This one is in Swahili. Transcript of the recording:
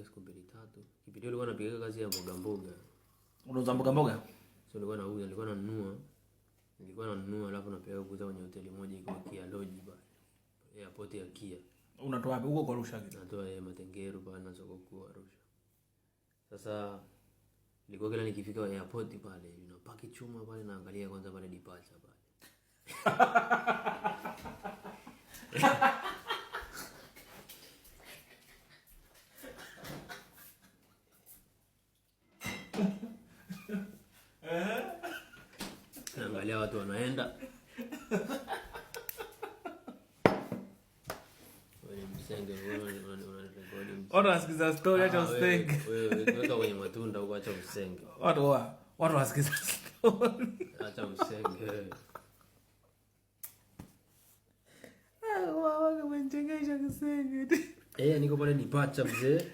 nimepiga siku 2-3. Kipindi nilikuwa napiga kazi ya mboga mboga. Unauza mboga mboga? So nilikuwa nanunua alafu napeleka kuuza kwenye hoteli moja iko Kia Lodge pale. Airport ya Kia. Unatoa wapi? Huko kwa Arusha kitu. Natoa Matengero pale na soko kuu Arusha. Sasa nilikuwa kila nikifika airport pale, napaki chuma pale naangalia kwanza pale departure pale. Naangalia watu wanaenda. Wewe msenge unarekodi. Watu wasikiza story acha usenge. Wewe weka kwenye matunda huko acha usenge. Watu wasikiza story. Acha usenge. Wao wao wamenjengesha kisenge. Niko pale departure mzee.